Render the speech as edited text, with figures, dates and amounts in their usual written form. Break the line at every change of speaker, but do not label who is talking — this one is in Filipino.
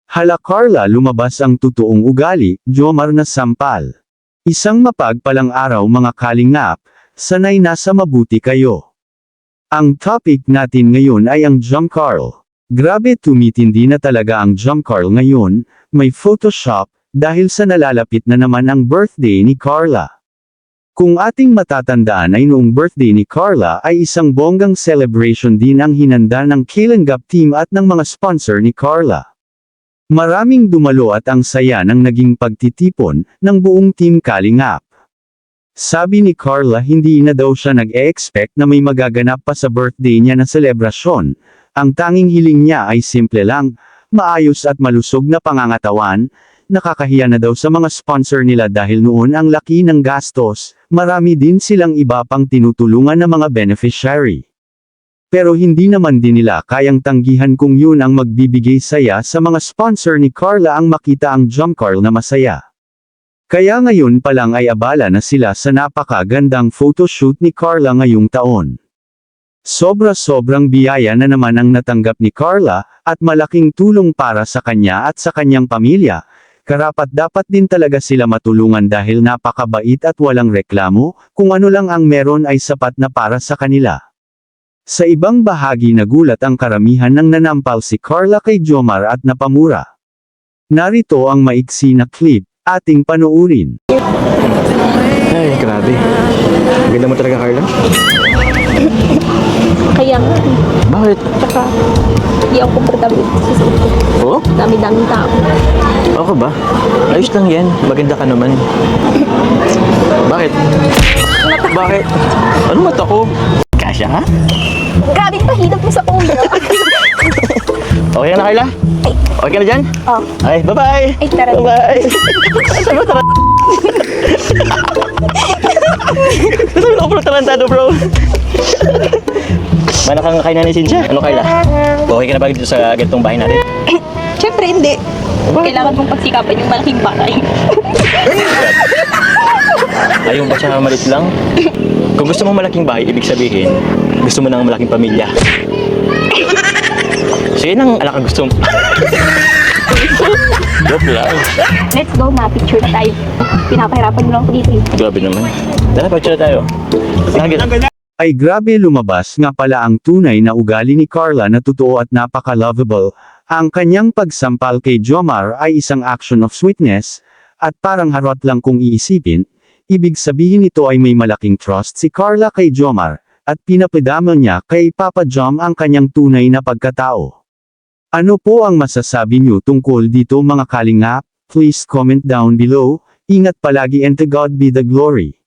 Hala Carla, lumabas ang totoong ugali, Jomar na sampal. Isang mapagpalang araw mga kalingap, sanay nasa mabuti kayo. Ang topic natin ngayon ay ang Jomcarl. Grabe, tumitindi na talaga ang Jomcarl ngayon, may Photoshop, dahil sa nalalapit na naman ang birthday ni Carla. Kung ating matatandaan ay noong birthday ni Carla ay isang bonggang celebration din ang hinanda ng Kalingap team at ng mga sponsor ni Carla. Maraming dumalo at ang saya ng naging pagtitipon ng buong team Kalingap. Sabi ni Carla hindi na daw siya nag-e-expect na may magaganap pa sa birthday niya na selebrasyon. Ang tanging hiling niya ay simple lang, maayos at malusog na pangangatawan. Nakakahiya na daw sa mga sponsor nila dahil noon ang laki ng gastos, marami din silang iba pang tinutulungan na mga beneficiary. Pero hindi naman din nila kayang tanggihan kung yun ang magbibigay saya sa mga sponsor ni Carla ang makita ang Jomcarl na masaya. Kaya ngayon pa lang ay abala na sila sa napakagandang photoshoot ni Carla ngayong taon. Sobra-sobrang biyaya na naman ang natanggap ni Carla, at malaking tulong para sa kanya at sa kanyang pamilya. Karapat-dapat din talaga sila matulungan dahil napakabait at walang reklamo, kung ano lang ang meron ay sapat na para sa kanila. Sa ibang bahagi nagulat ang karamihan ng nanampal si Carla kay Jomar at napamura. Narito ang maiksi na clip, ating panoorin.
Ay, grabe. Ganda mo talaga, Carla.
Kaya nga,
Bakit?
tsaka hindi ako komportable sa suot ko.
Oo?
Dami-daming tao.
Ako ba? Ayos lang yan. Maganda ka naman. Bakit? Bakit? Ano mata ko? Kasya ka?
Grabe pahilap mo sa phone.
Okay na, Carla? Okay ka na dyan?
Oh,
Okay, bye-bye!
ay tara.
Bye-bye! Sabi mo, tara! Sabi mo, bro, talentado, bro! Mana kang kainan ni Cynthia? Ano, Carla? Okay ka na ba dito sa ganitong bahay natin?
Siyempre hindi. Kailangan mong pagsikapan yung malaking bakay.
Ayaw ba siya malit lang? Kung gusto mo malaking bahay, ibig sabihin, gusto mo ng malaking pamilya. So yun ang alak gusto mo. Joke lang.
Let's go na, picture na tayo. Pinapahirapan mo lang ako dito.
Grabe naman. Tara, picture tayo.
Ay grabe, lumabas nga pala ang tunay na ugali ni Carla na totoo at napaka-lovable. Ang kanyang pagsampal kay Jomar ay isang action of sweetness, at parang harot lang kung iisipin, ibig sabihin ito ay may malaking trust si Carla kay Jomar, at pinapadama niya kay Papa Jom ang kanyang tunay na pagkatao. Ano po ang masasabi niyo tungkol dito mga kalingap? Please comment down below. Ingat palagi and to God be the glory.